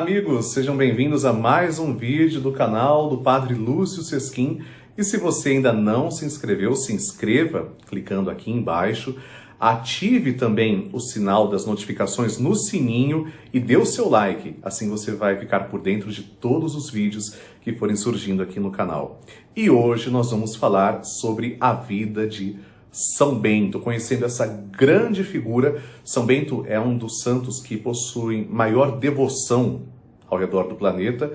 amigos, sejam bem-vindos a mais um vídeo do canal do Padre Lúcio Sesquim. E se você ainda não se inscreveu, se inscreva clicando aqui embaixo. Ative também o sinal das notificações no sininho e dê o seu like, assim você vai ficar por dentro de todos os vídeos que forem surgindo aqui no canal. E hoje nós vamos falar sobre a vida de São Bento, conhecendo essa grande figura. São Bento é um dos santos que possuem maior devoção ao redor do planeta.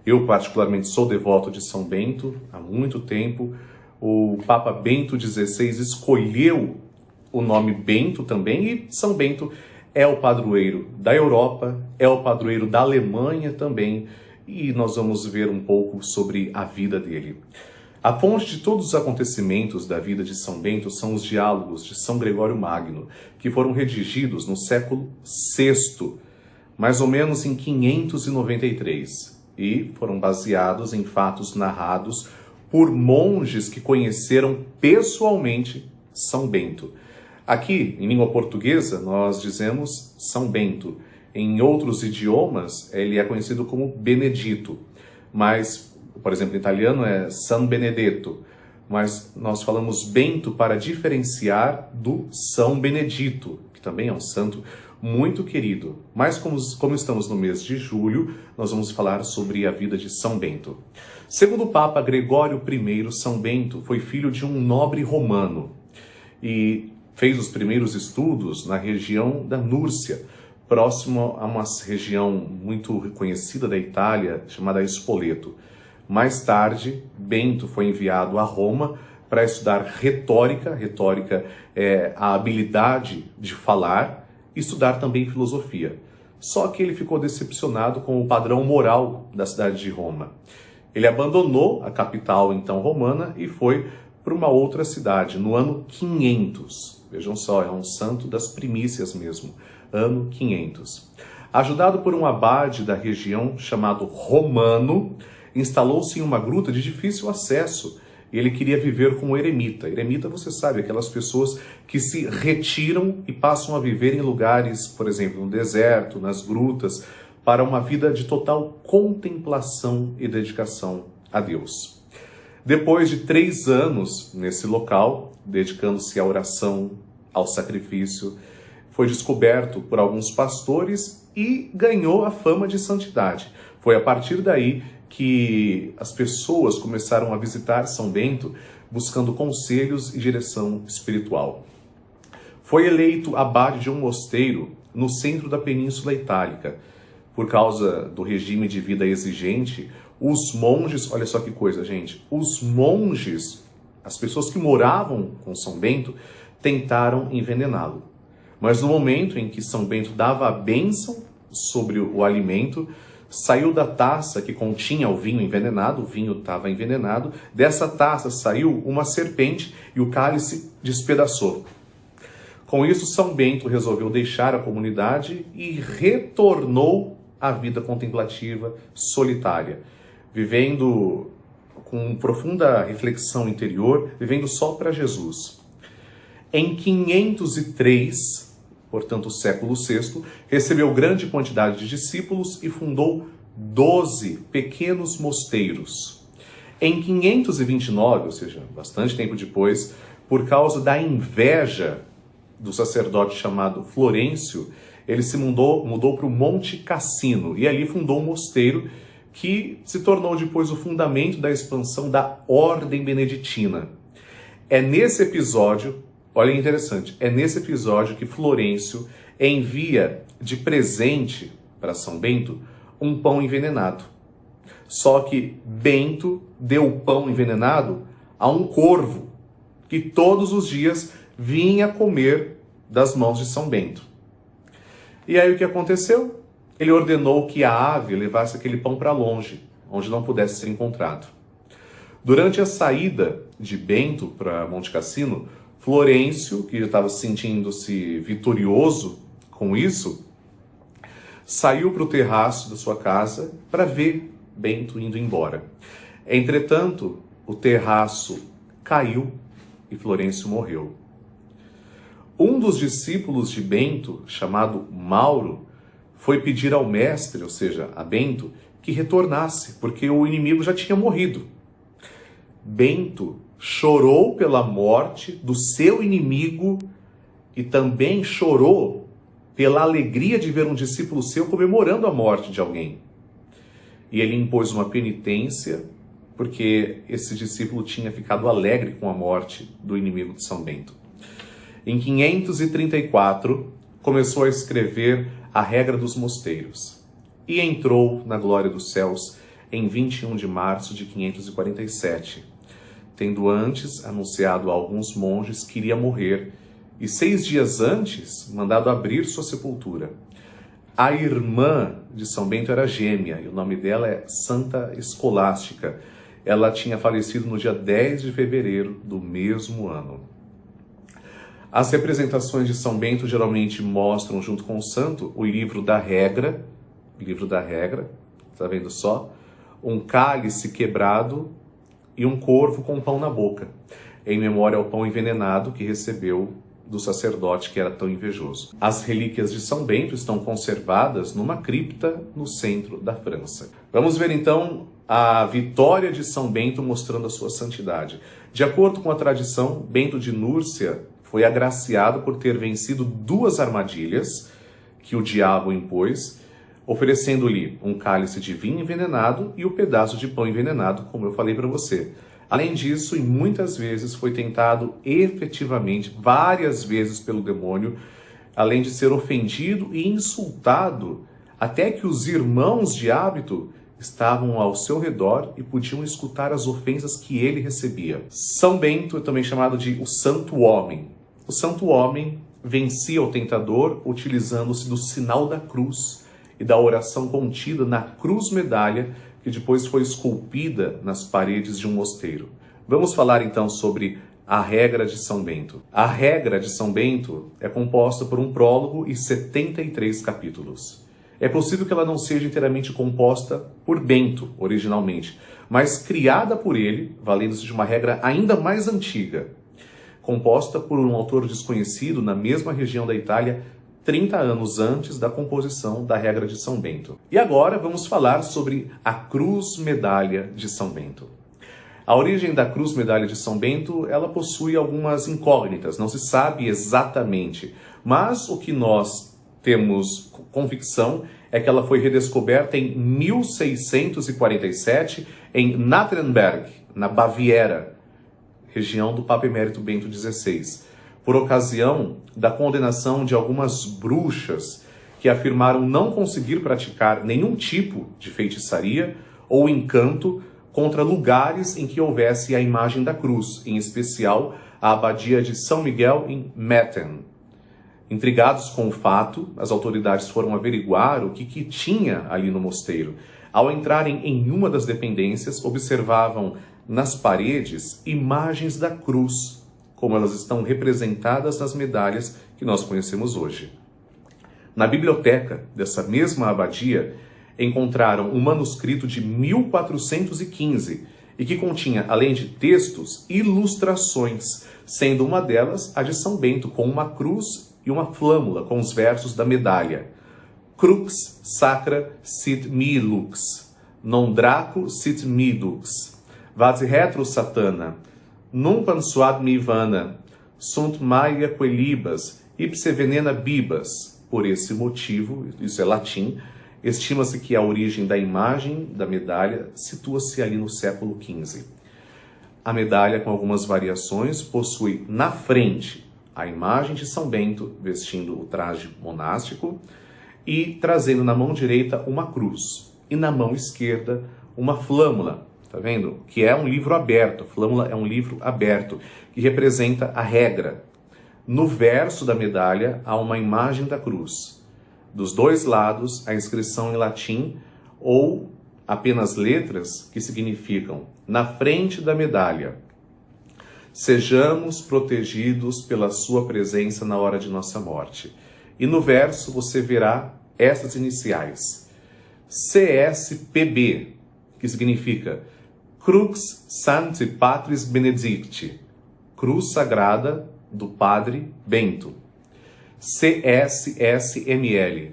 Eu particularmente sou devoto de São Bento há muito tempo. O Papa Bento XVI escolheu o nome Bento também, e São Bento é o padroeiro da Europa, é o padroeiro da Alemanha também, e nós vamos ver um pouco sobre a vida dele. A fonte de todos os acontecimentos da vida de São Bento são os diálogos de São Gregório Magno, que foram redigidos no século VI, mais ou menos em 593, e foram baseados em fatos narrados por monges que conheceram pessoalmente São Bento. Aqui, em língua portuguesa, nós dizemos São Bento. Em outros idiomas, ele é conhecido como Benedito. Mas, por exemplo, em italiano é San Benedetto. Mas nós falamos Bento para diferenciar do São Benedito, que também é um santo muito querido. Mas como estamos no mês de julho, nós vamos falar sobre a vida de São Bento. Segundo o Papa Gregório I, São Bento foi filho de um nobre romano e fez os primeiros estudos na região da Núrcia, próximo a uma região muito reconhecida da Itália, chamada Spoleto. Mais tarde, Bento foi enviado a Roma para estudar retórica. Retórica é a habilidade de falar, e estudar também filosofia. Só que ele ficou decepcionado com o padrão moral da cidade de Roma. Ele abandonou a capital, então, romana, e foi para uma outra cidade, no ano 500. Vejam só, é um santo das primícias mesmo, ano 500. Ajudado por um abade da região chamado Romano, instalou-se em uma gruta de difícil acesso. Ele queria viver como eremita. Eremita, você sabe, aquelas pessoas que se retiram e passam a viver em lugares, por exemplo, no deserto, nas grutas, para uma vida de total contemplação e dedicação a Deus. Depois de 3 anos nesse local, dedicando-se à oração, ao sacrifício, foi descoberto por alguns pastores e ganhou a fama de santidade. Foi a partir daí que as pessoas começaram a visitar São Bento buscando conselhos e direção espiritual. Foi eleito abade de um mosteiro no centro da Península Itálica. Por causa do regime de vida exigente, os monges, olha só que coisa, gente, os monges, as pessoas que moravam com São Bento, tentaram envenená-lo. Mas no momento em que São Bento dava a bênção sobre o alimento, saiu da taça que continha o vinho envenenado, o vinho estava envenenado, dessa taça saiu uma serpente e o cálice despedaçou. Com isso, São Bento resolveu deixar a comunidade e retornou à vida contemplativa solitária, vivendo com profunda reflexão interior, vivendo só para Jesus. Em 503, portanto, século VI, recebeu grande quantidade de discípulos e fundou 12 pequenos mosteiros. Em 529, ou seja, bastante tempo depois, por causa da inveja do sacerdote chamado Florêncio, ele se mudou para o Monte Cassino e ali fundou um mosteiro que se tornou depois o fundamento da expansão da Ordem Beneditina. É nesse episódio, olha que interessante, é nesse episódio que Florêncio envia de presente para São Bento um pão envenenado. Só que Bento deu o pão envenenado a um corvo que todos os dias vinha comer das mãos de São Bento. E aí o que aconteceu? Ele ordenou que a ave levasse aquele pão para longe, onde não pudesse ser encontrado. Durante a saída de Bento para Monte Cassino, Florêncio, que já estava sentindo-se vitorioso com isso, saiu para o terraço da sua casa para ver Bento indo embora. Entretanto, o terraço caiu e Florêncio morreu. Um dos discípulos de Bento, chamado Mauro, foi pedir ao mestre, ou seja, a Bento, que retornasse, porque o inimigo já tinha morrido. Bento chorou pela morte do seu inimigo e também chorou pela alegria de ver um discípulo seu comemorando a morte de alguém. E ele impôs uma penitência, porque esse discípulo tinha ficado alegre com a morte do inimigo de São Bento. Em 534, começou a escrever a regra dos mosteiros e entrou na glória dos céus em 21 de março de 547, tendo antes anunciado a alguns monges que iria morrer e 6 dias antes mandado abrir sua sepultura. A irmã de São Bento era gêmea e o nome dela é Santa Escolástica. Ela tinha falecido no dia 10 de fevereiro do mesmo ano. As representações de São Bento geralmente mostram, junto com o santo, o livro da regra, tá vendo só? Um cálice quebrado e um corvo com pão na boca, em memória ao pão envenenado que recebeu do sacerdote que era tão invejoso. As relíquias de São Bento estão conservadas numa cripta no centro da França. Vamos ver então a vitória de São Bento mostrando a sua santidade. De acordo com a tradição, Bento de Núrcia foi agraciado por ter vencido 2 armadilhas que o diabo impôs, oferecendo-lhe um cálice de vinho envenenado e o pedaço de pão envenenado, como eu falei para você. Além disso, e muitas vezes foi tentado efetivamente, várias vezes pelo demônio, além de ser ofendido e insultado, até que os irmãos de hábito estavam ao seu redor e podiam escutar as ofensas que ele recebia. São Bento é também chamado de o Santo Homem. O Santo Homem vencia o tentador utilizando-se do sinal da cruz e da oração contida na cruz medalha, que depois foi esculpida nas paredes de um mosteiro. Vamos falar então sobre a regra de São Bento. A regra de São Bento é composta por um prólogo e 73 capítulos. É possível que ela não seja inteiramente composta por Bento, originalmente, mas criada por ele, valendo-se de uma regra ainda mais antiga, composta por um autor desconhecido na mesma região da Itália 30 anos antes da composição da regra de São Bento. E agora vamos falar sobre a Cruz Medalha de São Bento. A origem da Cruz Medalha de São Bento, ela possui algumas incógnitas, não se sabe exatamente, mas o que nós temos convicção é que ela foi redescoberta em 1647 em Nuremberg, na Baviera, região do Papa Emérito Bento XVI, por ocasião da condenação de algumas bruxas que afirmaram não conseguir praticar nenhum tipo de feitiçaria ou encanto contra lugares em que houvesse a imagem da cruz, em especial a abadia de São Miguel em Metten. Intrigados com o fato, as autoridades foram averiguar o que tinha ali no mosteiro. Ao entrarem em uma das dependências, observavam nas paredes imagens da cruz, como elas estão representadas nas medalhas que nós conhecemos hoje. Na biblioteca dessa mesma abadia, encontraram um manuscrito de 1415 e que continha, além de textos, ilustrações, sendo uma delas a de São Bento, com uma cruz e uma flâmula com os versos da medalha. Crux sacra sit mi lux, non draco sit mi dux, vade retro satana, num pansuad mi vana, sunt maia quelibas, ipse venena bibas. Por esse motivo, isso é latim, estima-se que a origem da imagem da medalha situa-se ali no século XV. A medalha, com algumas variações, possui na frente a imagem de São Bento vestindo o traje monástico e trazendo na mão direita uma cruz e na mão esquerda uma flâmula. Tá vendo? Que é um livro aberto. A flâmula é um livro aberto que representa a regra. No verso da medalha há uma imagem da cruz. Dos dois lados, a inscrição em latim ou apenas letras que significam: na frente da medalha, sejamos protegidos pela sua presença na hora de nossa morte. E no verso você verá essas iniciais: CSPB, que significa Crux Sancti Patris Benedicti, Cruz Sagrada do Padre Bento. CSSML,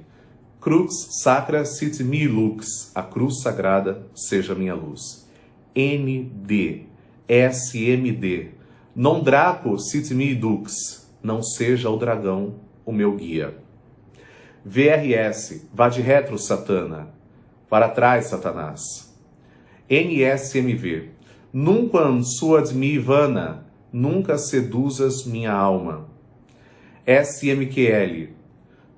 Crux sacra sit mi lux, a cruz sagrada seja minha luz. ND, SMD, non draco sit mi dux, não seja o dragão o meu guia. VRS, vá de retro, Satana, para trás, Satanás. NSMV, nunquam suad mi vana, nunca seduzas minha alma. SMQL,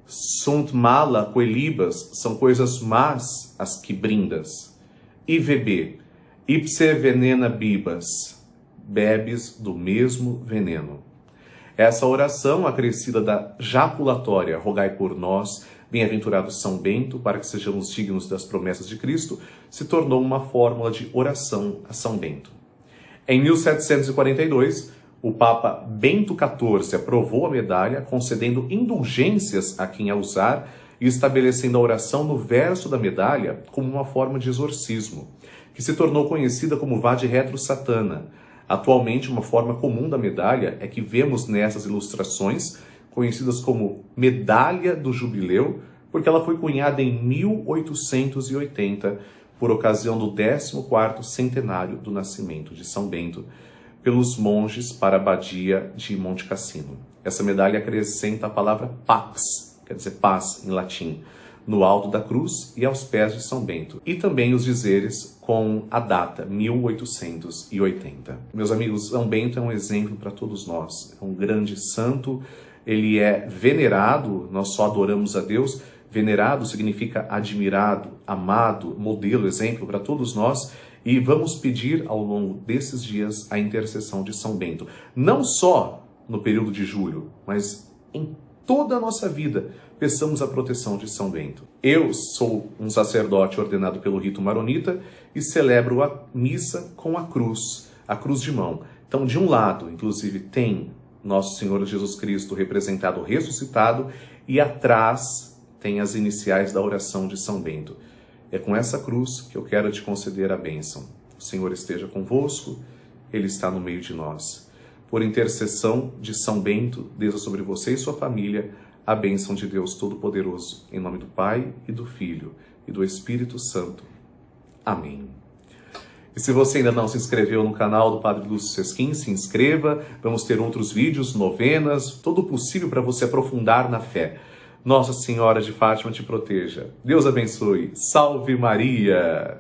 sunt mala coelibas, são coisas más as que brindas. IVB, ipse venena bibas, bebes do mesmo veneno. Essa oração acrescida da jaculatória, rogai por nós, bem-aventurado São Bento, para que sejamos dignos das promessas de Cristo, se tornou uma fórmula de oração a São Bento. Em 1742, o Papa Bento XIV aprovou a medalha, concedendo indulgências a quem a usar e estabelecendo a oração no verso da medalha como uma forma de exorcismo, que se tornou conhecida como Vade Retro Satana. Atualmente, uma forma comum da medalha é que vemos nessas ilustrações, conhecidas como Medalha do Jubileu, porque ela foi cunhada em 1880, por ocasião do 14º centenário do nascimento de São Bento, pelos monges para a abadia de Monte Cassino. Essa medalha acrescenta a palavra pax, quer dizer paz em latim, no alto da cruz e aos pés de São Bento, e também os dizeres com a data, 1880. Meus amigos, São Bento é um exemplo para todos nós, é um grande santo, ele é venerado, nós só adoramos a Deus, venerado significa admirado, amado, modelo, exemplo para todos nós, e vamos pedir ao longo desses dias a intercessão de São Bento, não só no período de julho, mas em toda a nossa vida, peçamos a proteção de São Bento. Eu sou um sacerdote ordenado pelo rito maronita e celebro a missa com a cruz de mão. Então, de um lado, inclusive, tem Nosso Senhor Jesus Cristo representado ressuscitado e atrás tem as iniciais da oração de São Bento. É com essa cruz que eu quero te conceder a bênção. O Senhor esteja convosco, Ele está no meio de nós. Por intercessão de São Bento, desça sobre você e sua família a bênção de Deus Todo-Poderoso. Em nome do Pai, e do Filho, e do Espírito Santo. Amém. E se você ainda não se inscreveu no canal do Padre Lúcio Sesquim, se inscreva. Vamos ter outros vídeos, novenas, todo o possível para você aprofundar na fé. Nossa Senhora de Fátima te proteja. Deus abençoe. Salve Maria!